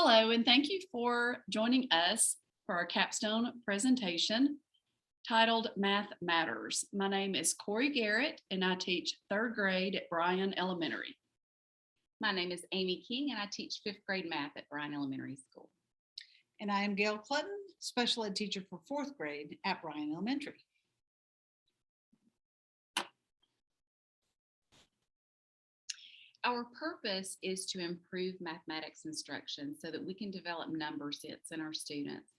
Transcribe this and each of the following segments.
Hello, and thank you for joining us for our capstone presentation titled Math Matters. My name is Corey Garrett, and I teach third grade at Bryan Elementary. My name is Amy King, and I teach fifth grade math at Bryan Elementary School. And I am Gail Clutton, special ed teacher for fourth grade at Bryan Elementary. Our purpose is to improve mathematics instruction so that we can develop number sets in our students.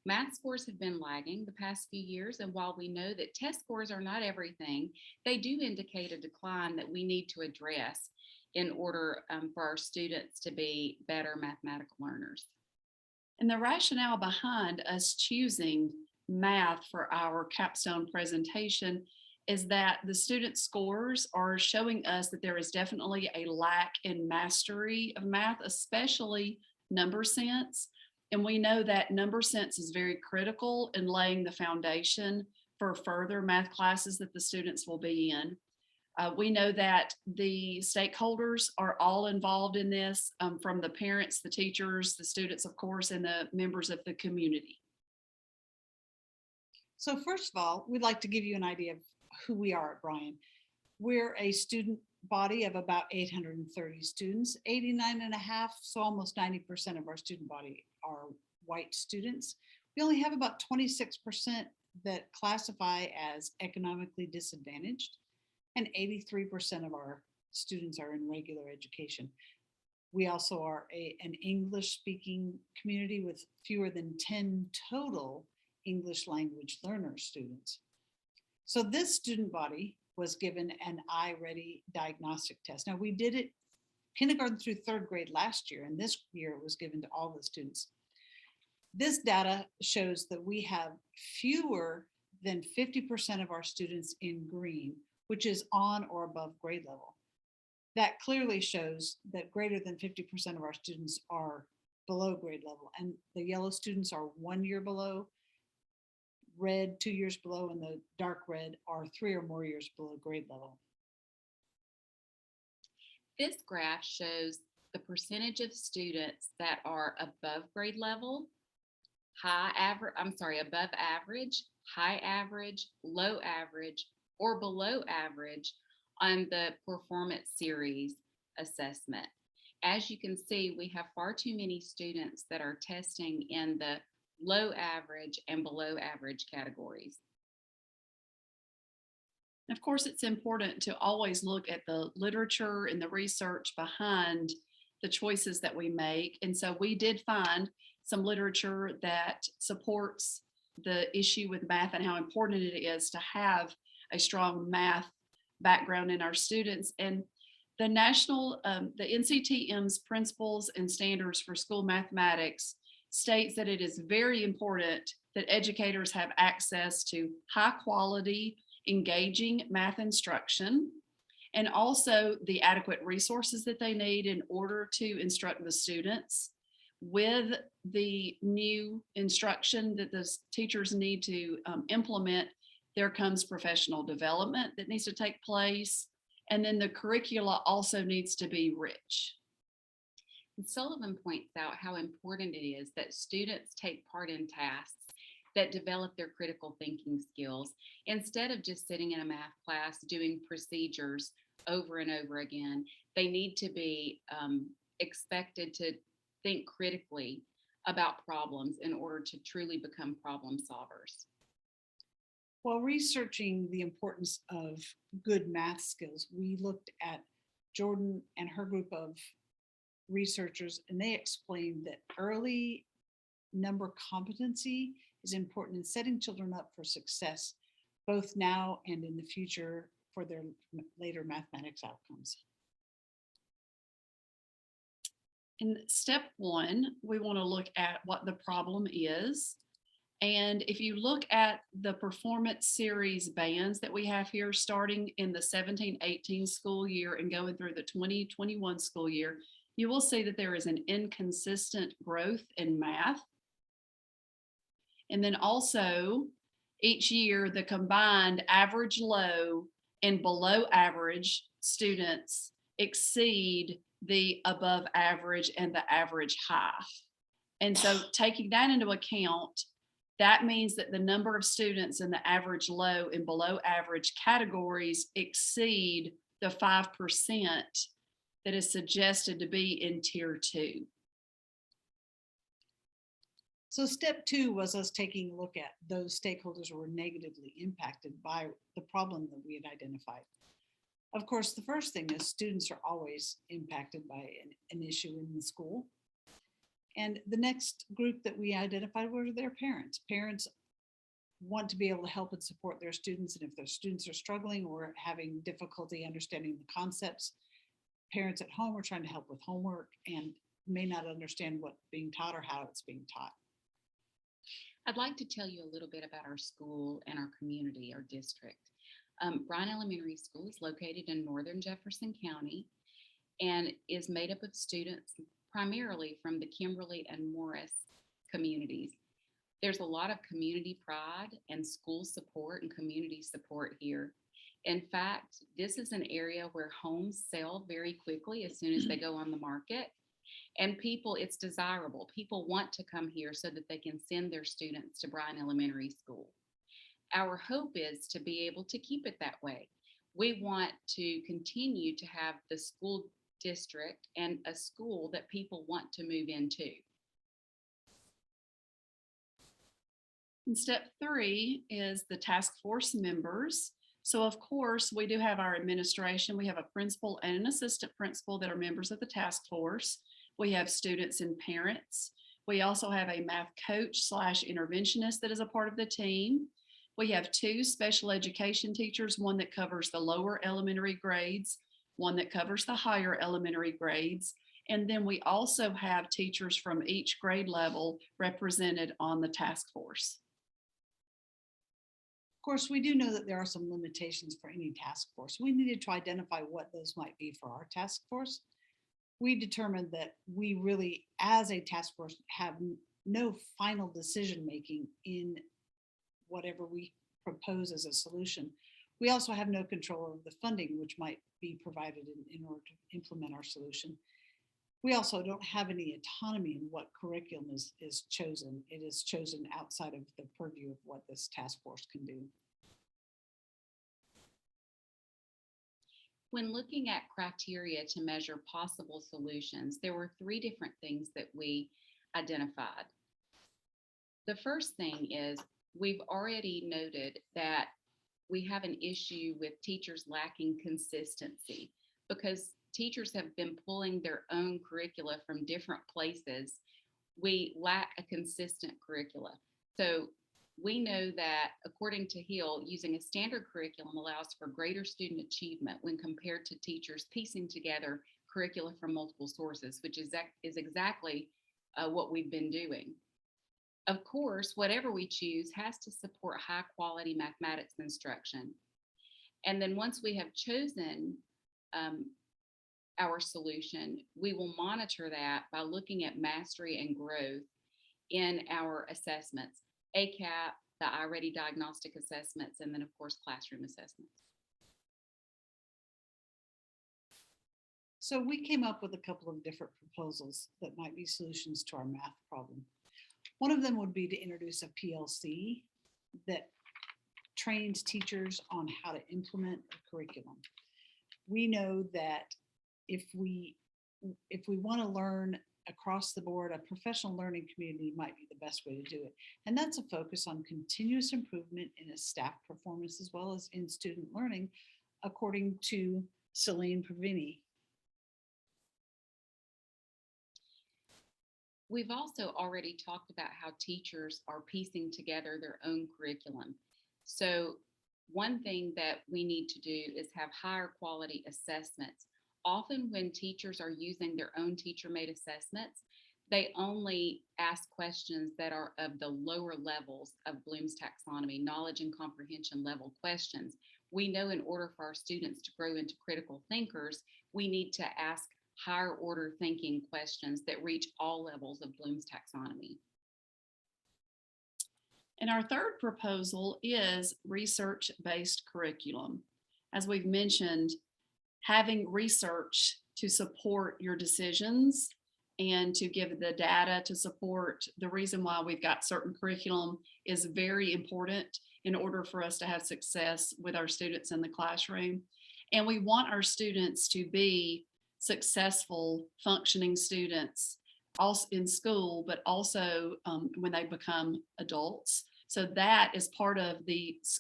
Math scores have been lagging the past few years, and while we know that test scores are not everything, they do indicate a decline that we need to address in order for our students to be better mathematical learners. And the rationale behind us choosing math for our capstone presentation is that the student scores are showing us that there is definitely a lack in mastery of math, especially number sense. And we know that number sense is very critical in laying the foundation for further math classes that the students will be in. We know that the stakeholders are all involved in this, from the parents, the teachers, the students, of course, and the members of the community. So first of all, we'd like to give you an idea of who we are at Bryan. We're a student body of about 830 students, 89 and a half, so almost 90% of our student body are white students. We only have about 26% that classify as economically disadvantaged, and 83% of our students are in regular education. We also are an English-speaking community with fewer than 10 total English language learner students. So this student body was given an iReady diagnostic test. Now we did it kindergarten through third grade last year, and this year it was given to all the students. This data shows that we have fewer than 50% of our students in green, which is on or above grade level. That clearly shows that greater than 50% of our students are below grade level, and the yellow students are 1 year below, red 2 years below, and the dark red are 3 or more years below grade level. This graph shows the percentage of students that are above grade level, above average, high average, low average, or below average on the performance series assessment. As you can see, we have far too many students that are testing in the low average and below average categories. Of course, it's important to always look at the literature and the research behind the choices that we make. And so we did find some literature that supports the issue with math and how important it is to have a strong math background in our students. And the NCTM's Principles and Standards for School Mathematics states that it is very important that educators have access to high quality, engaging math instruction, and also the adequate resources that they need in order to instruct the students. With the new instruction that the teachers need to implement, there comes professional development that needs to take place. And then the curricula also needs to be rich. And Sullivan points out how important it is that students take part in tasks that develop their critical thinking skills instead of just sitting in a math class doing procedures over and over again. They need to be expected to think critically about problems in order to truly become problem solvers. While researching the importance of good math skills, we looked at Jordan and her group of researchers, and they explained that early number competency is important in setting children up for success, both now and in the future for their later mathematics outcomes. In step one, we want to look at what the problem is. And if you look at the performance series bands that we have here, starting in the 17-18 school year and going through the 2021 school year, you will see that there is an inconsistent growth in math. And then also each year, the combined average low and below average students exceed the above average and the average high. And so taking that into account, that means that the number of students in the average low and below average categories exceed the 5% that is suggested to be in tier 2. So step 2 was us taking a look at those stakeholders who were negatively impacted by the problem that we had identified. Of course, the first thing is students are always impacted by an issue in the school. And the next group that we identified were their parents. Parents want to be able to help and support their students. And if their students are struggling or having difficulty understanding the concepts, parents at home are trying to help with homework and may not understand what's being taught or how it's being taught. I'd like to tell you a little bit about our school and our community, our district. Bryan Elementary School is located in northern Jefferson County and is made up of students primarily from the Kimberly and Morris communities. There's a lot of community pride and school support and community support here. In fact, this is an area where homes sell very quickly as soon as they go on the market. And it's desirable. People want to come here so that they can send their students to Bryan Elementary School. Our hope is to be able to keep it that way. We want to continue to have the school district and a school that people want to move into. And step 3 is the task force members. So of course, we do have our administration. We have a principal and an assistant principal that are members of the task force. We have students and parents. We also have a math coach / interventionist that is a part of the team. We have 2 special education teachers, one that covers the lower elementary grades, one that covers the higher elementary grades. And then we also have teachers from each grade level represented on the task force. Of course, we do know that there are some limitations for any task force. We needed to identify what those might be for our task force. We determined that we really, as a task force, have no final decision making in whatever we propose as a solution. We also have no control over the funding which might be provided in order to implement our solution. We also don't have any autonomy in what curriculum is chosen. It is chosen outside of the purview of what this task force can do. When looking at criteria to measure possible solutions, there were 3 different things that we identified. The first thing is we've already noted that we have an issue with teachers lacking consistency because teachers have been pulling their own curricula from different places. We lack a consistent curricula. So we know that according to Hill, using a standard curriculum allows for greater student achievement when compared to teachers piecing together curricula from multiple sources, which is exactly what we've been doing. Of course, whatever we choose has to support high quality mathematics instruction. And then once we have chosen our solution, we will monitor that by looking at mastery and growth in our assessments, ACAP, the iReady diagnostic assessments, and then of course, classroom assessments. So we came up with a couple of different proposals that might be solutions to our math problem. One of them would be to introduce a PLC that trains teachers on how to implement a curriculum. We know that if we want to learn across the board, a professional learning community might be the best way to do it. And that's a focus on continuous improvement in a staff performance as well as in student learning, according to Celine Pravini. We've also already talked about how teachers are piecing together their own curriculum. So one thing that we need to do is have higher quality assessments. Often when teachers are using their own teacher-made assessments, they only ask questions that are of the lower levels of Bloom's taxonomy, knowledge and comprehension level questions. We know in order for our students to grow into critical thinkers, we need to ask higher order thinking questions that reach all levels of Bloom's taxonomy. And our third proposal is research-based curriculum. As we've mentioned, having research to support your decisions and to give the data to support the reason why we've got certain curriculum is very important in order for us to have success with our students in the classroom. And we want our students to be successful, functioning students also in school, but also when they become adults. So that is part of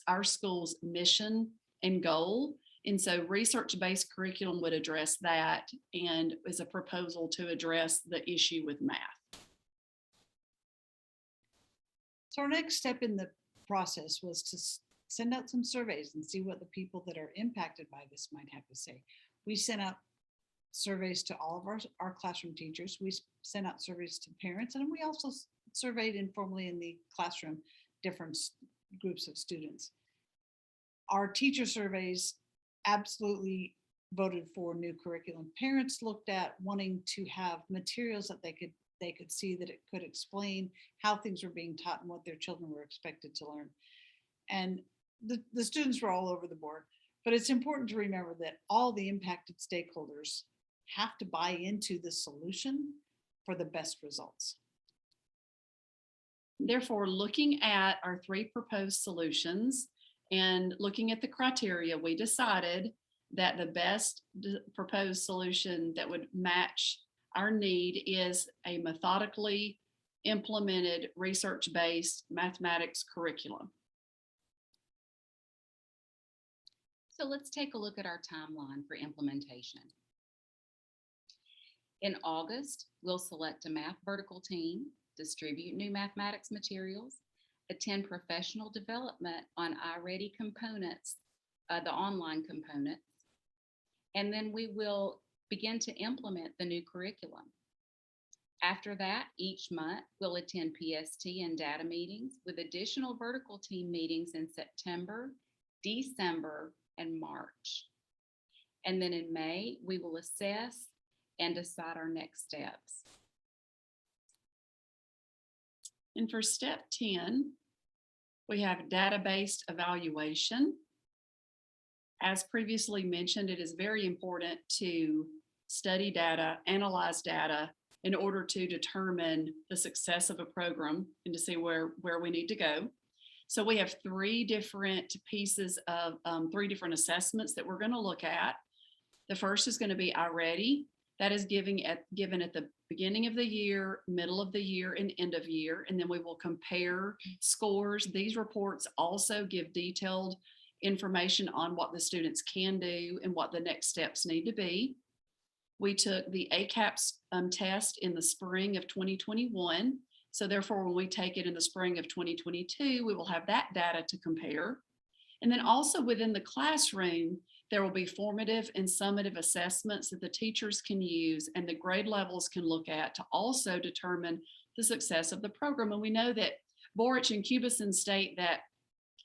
our school's mission and goal. And so research-based curriculum would address that and is a proposal to address the issue with math. So our next step in the process was to send out some surveys and see what the people that are impacted by this might have to say. We sent out surveys to all of our classroom teachers. We sent out surveys to parents, and we also surveyed informally in the classroom different groups of students. Our teacher surveys absolutely voted for new curriculum. Parents looked at wanting to have materials that they could see that it could explain how things were being taught and what their children were expected to learn. And the students were all over the board, but it's important to remember that all the impacted stakeholders have to buy into the solution for the best results. Therefore, looking at our 3 proposed solutions and looking at the criteria, we decided that the best proposed solution that would match our need is a methodically implemented research-based mathematics curriculum. So let's take a look at our timeline for implementation. In August, we'll select a math vertical team, distribute new mathematics materials, attend professional development on iReady components, the online components, and then we will begin to implement the new curriculum. After that, each month, we'll attend PST and data meetings with additional vertical team meetings in September, December, and March. And then in May, we will assess and decide our next steps. And for step 10, we have data-based evaluation. As previously mentioned, it is very important to study data, analyze data in order to determine the success of a program and to see where we need to go. So we have 3 different pieces of 3 different assessments that we're going to look at. The first is going to be iReady. That is given at the beginning of the year, middle of the year, and end of year. And then we will compare scores. These reports also give detailed information on what the students can do and what the next steps need to be. We took the ACAPS test in the spring of 2021. So therefore, when we take it in the spring of 2022, we will have that data to compare. And then also within the classroom, there will be formative and summative assessments that the teachers can use and the grade levels can look at to also determine the success of the program. And we know that Borich and Cubison state that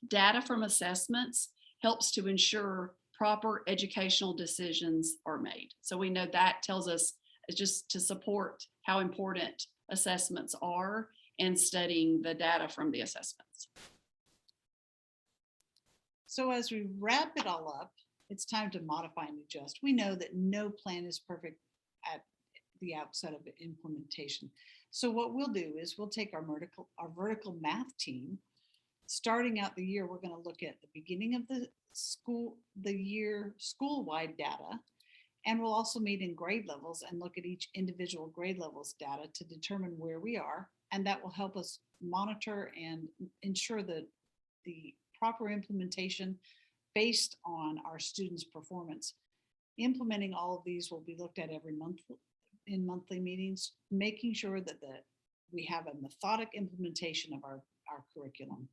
data from assessments helps to ensure proper educational decisions are made. So we know that tells us just to support how important assessments are and studying the data from the assessments. So as we wrap it all up, it's time to modify and adjust. We know that no plan is perfect at the outset of implementation. So what we'll do is we'll take our vertical math team. Starting out the year, we're going to look at the beginning of the year school-wide data, and we'll also meet in grade levels and look at each individual grade levels data to determine where we are, and that will help us monitor and ensure that the proper implementation based on our students' performance. Implementing all of these will be looked at every month in monthly meetings, making sure that we have a methodic implementation of our curriculum.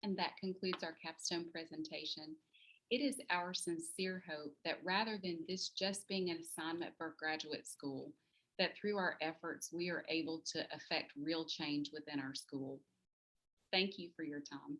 And that concludes our capstone presentation. It is our sincere hope that rather than this just being an assignment for graduate school, that through our efforts, we are able to affect real change within our school. Thank you for your time.